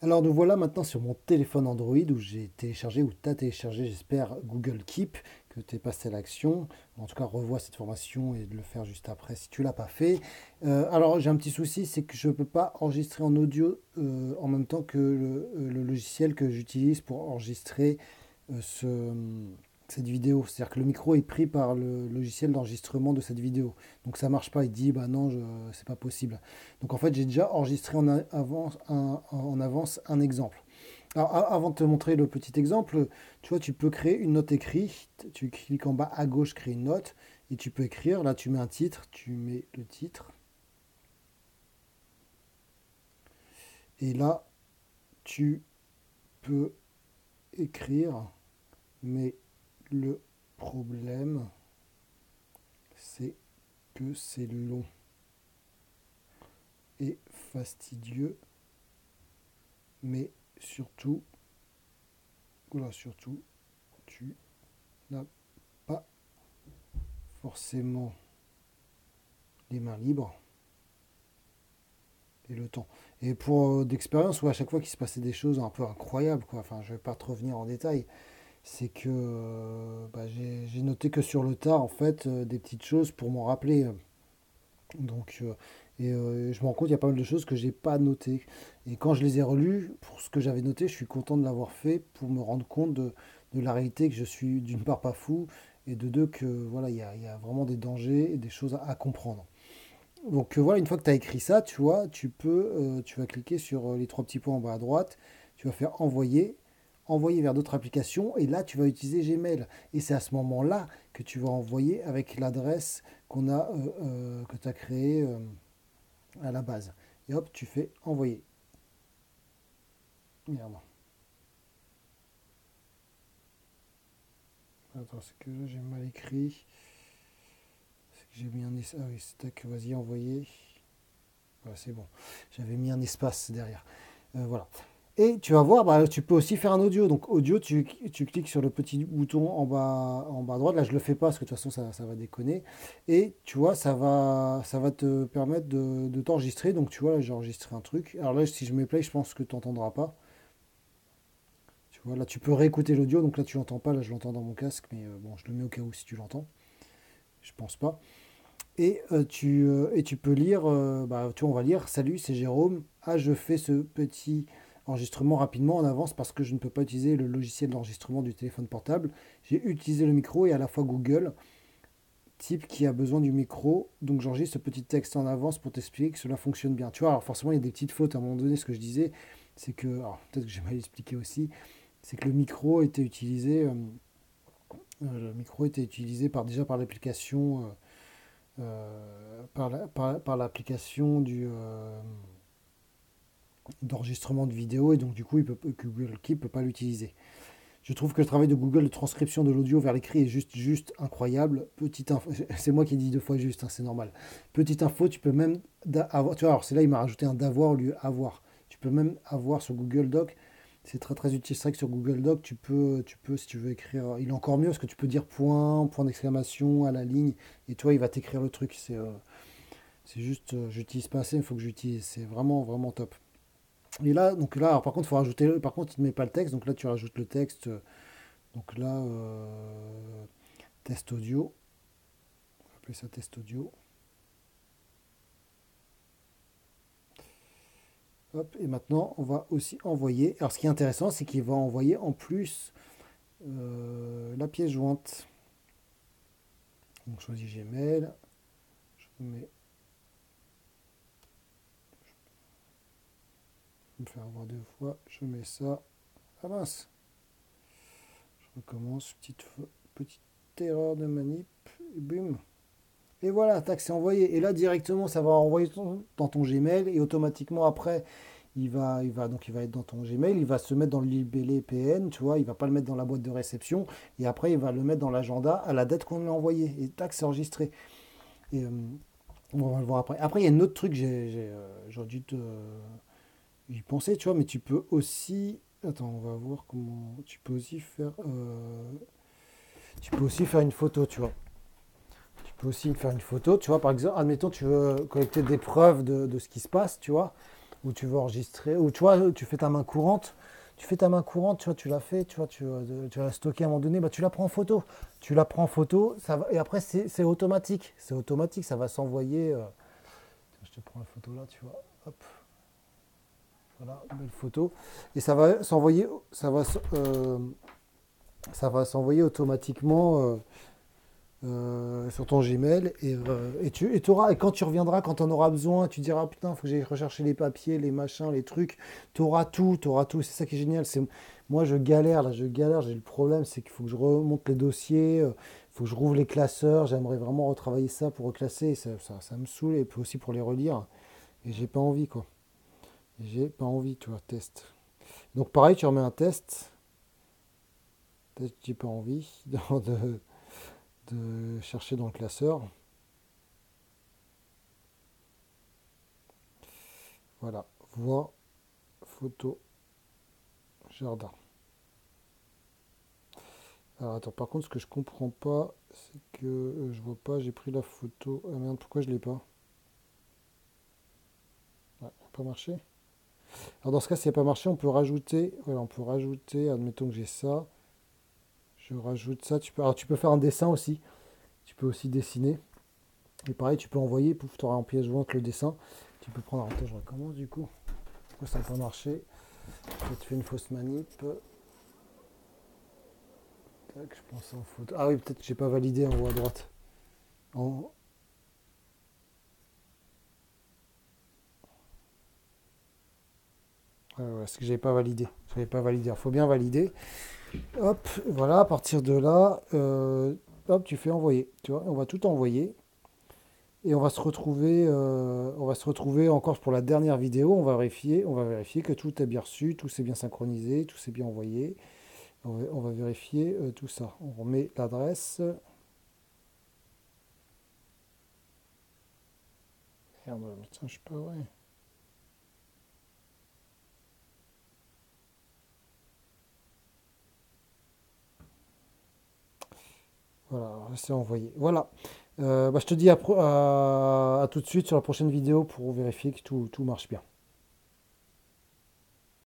Alors nous voilà maintenant sur mon téléphone Android où j'ai téléchargé, ou tu as téléchargé, j'espère, Google Keep, que tu es passé à l'action. En tout cas, revois cette formation et de le faire juste après si tu l'as pas fait. Alors j'ai un petit souci, c'est que je ne peux pas enregistrer en audio en même temps que le logiciel que j'utilise pour enregistrer cette vidéo. C'est-à-dire que le micro est pris par le logiciel d'enregistrement de cette vidéo. Donc ça marche pas. Il dit bah non, c'est pas possible. Donc en fait, j'ai déjà enregistré en avance un exemple. Alors avant de te montrer le petit exemple, tu vois, tu peux créer une note écrite. Tu cliques en bas à gauche, créer une note, et tu peux écrire. Là, tu mets un titre, tu mets le titre, et là, tu peux écrire. Mais le problème, c'est que c'est long et fastidieux, mais surtout, voilà, surtout, tu n'as pas forcément les mains libres et le temps. Et pour d'expérience, ouais, à chaque fois qu'il se passait des choses un peu incroyables, quoi. Enfin, je vais pas te revenir en détail. C'est que bah, j'ai noté que sur le tard, en fait, des petites choses pour m'en rappeler. Donc, je me rends compte, il y a pas mal de choses que j'ai pas notées. Et quand je les ai relues, pour ce que j'avais noté, je suis content de l'avoir fait pour me rendre compte de la réalité, que je suis d'une part pas fou, et de deux que voilà, il y a vraiment des dangers et des choses à comprendre. Donc voilà, une fois que tu as écrit ça, tu vois, tu vas cliquer sur les trois petits points en bas à droite, tu vas faire envoyer, envoyer vers d'autres applications, et là tu vas utiliser Gmail. Et c'est à ce moment-là que tu vas envoyer avec l'adresse que tu as créée à la base. Et hop, tu fais envoyer. Merde. Attends, c'est que là j'ai mal écrit. C'est que j'ai mis un espace. Ah oui, c'est tac, vas-y, envoyer. Voilà, c'est bon. J'avais mis un espace derrière. Voilà. Et tu vas voir, bah, tu peux aussi faire un audio. Donc audio, tu cliques sur le petit bouton en bas à droite. Là, je ne le fais pas parce que de toute façon, ça va déconner. Et tu vois, ça va te permettre de t'enregistrer. Donc tu vois, là, j'ai enregistré un truc. Alors là, si je mets play, je pense que tu n'entendras pas. Tu vois, là, tu peux réécouter l'audio. Donc là, tu l'entends pas. Là, je l'entends dans mon casque. Mais bon, je le mets au cas où si tu l'entends. Je pense pas. Et tu peux lire, bah, tu vois, on va lire, salut, c'est Jérôme. Ah, je fais ce petit enregistrement rapidement en avance parce que je ne peux pas utiliser le logiciel d'enregistrement du téléphone portable. J'ai utilisé le micro et à la fois Google, type qui a besoin du micro. Donc j'enregistre ce petit texte en avance pour t'expliquer que cela fonctionne bien. Tu vois, alors forcément, il y a des petites fautes à un moment donné. Ce que je disais, c'est que, alors peut-être que j'ai mal expliqué aussi, c'est que le micro était utilisé déjà par l'application. Par l'application d'enregistrement de vidéo et donc du coup Google Keep ne peut pas l'utiliser. Je trouve que le travail de Google de transcription de l'audio vers l'écrit est juste incroyable. Petite info, c'est moi qui ai dit deux fois juste, hein, c'est normal. Petite info, tu peux même avoir, tu vois, alors c'est là il m'a rajouté un d'avoir au lieu avoir. Tu peux même avoir sur Google Doc. C'est très très utile. C'est vrai que sur Google Doc, tu peux, si tu veux écrire, il est encore mieux parce que tu peux dire point, point d'exclamation à la ligne, et toi, il va t'écrire le truc. C'est juste, j'utilise pas assez, il faut que j'utilise. C'est vraiment, vraiment top. Et là, donc là, alors, par contre, il faut rajouter, par contre, il ne met pas le texte, donc là, tu rajoutes le texte. Donc là, test audio, on va appeler ça test audio. Hop, et maintenant, on va aussi envoyer. Alors, ce qui est intéressant, c'est qu'il va envoyer en plus la pièce jointe. Donc, je choisis Gmail, je mets, je vais me faire avoir deux fois, je mets ça. Ah mince, je recommence, petite erreur de manip, et boum. Et voilà, tac, c'est envoyé. Et là, directement, ça va envoyer dans ton Gmail et automatiquement après, donc il va être dans ton Gmail, il va se mettre dans le libellé PN, tu vois, il va pas le mettre dans la boîte de réception et après, il va le mettre dans l'agenda à la date qu'on lui a envoyé. Et tac, c'est enregistré. Et on va le voir après. Après, il y a un autre truc, j'aurais dû y penser, tu vois, mais tu peux aussi. Attends, on va voir comment. Tu peux aussi faire une photo, tu vois. Tu peux aussi faire une photo, tu vois, par exemple, admettons, tu veux collecter des preuves de ce qui se passe, tu vois. ou tu veux enregistrer, ou tu vois, tu fais ta main courante, tu vois, tu l'as fait, tu vois, tu l'as stocké à un moment donné, bah, tu la prends en photo. Tu la prends en photo, ça va, et après c'est automatique. C'est automatique, ça va s'envoyer. Je te prends la photo là, tu vois. Hop, voilà, belle photo. Et ça va s'envoyer, ça va s'envoyer automatiquement sur ton Gmail et quand tu reviendras, quand tu en auras besoin, tu diras putain, faut que j'aille rechercher les papiers, les machins, les trucs. Tu auras tout. C'est ça qui est génial. Moi je galère là, je galère. J'ai le problème, c'est qu'il faut que je remonte les dossiers, il faut que je rouvre les classeurs. J'aimerais vraiment retravailler ça pour reclasser. Ça me saoule et puis aussi pour les relire. Et j'ai pas envie quoi. J'ai pas envie, tu vois, test. Donc pareil, tu remets un test. Test, j'ai pas envie de chercher dans le classeur. Voilà, voix, photo, jardin. Alors attends, par contre, ce que je comprends pas, c'est que je vois pas, j'ai pris la photo. Ah merde, pourquoi je l'ai pas? Ouais, ça n'a pas marché. Alors dans ce cas, s'il n'a pas marché, on peut rajouter. Voilà, on peut rajouter, admettons que j'ai ça. Je rajoute ça. Alors tu peux faire un dessin aussi. Tu peux aussi dessiner. Et pareil, tu peux envoyer, pouf, tu auras en pièce jointe le dessin. Tu peux prendre. Attends, je recommence du coup. Pourquoi ça n'a pas marché? Peut-être fait une fausse manip. Tac, je pense en photo. Ah oui, peut-être que j'ai pas validé en haut à droite. En... ouais, ce que j'avais pas validé. J'avais pas validé. Il faut bien valider. Hop, voilà, à partir de là, hop, tu fais envoyer. Tu vois, on va tout envoyer. Et on va se retrouver encore pour la dernière vidéo. On va vérifier que tout est bien reçu, tout s'est bien synchronisé, tout s'est bien envoyé. On va vérifier tout ça. On remet l'adresse. Merde, putain, je sais pas, ouais. Voilà, c'est envoyé. Voilà. Bah, je te dis à tout de suite sur la prochaine vidéo pour vérifier que tout marche bien.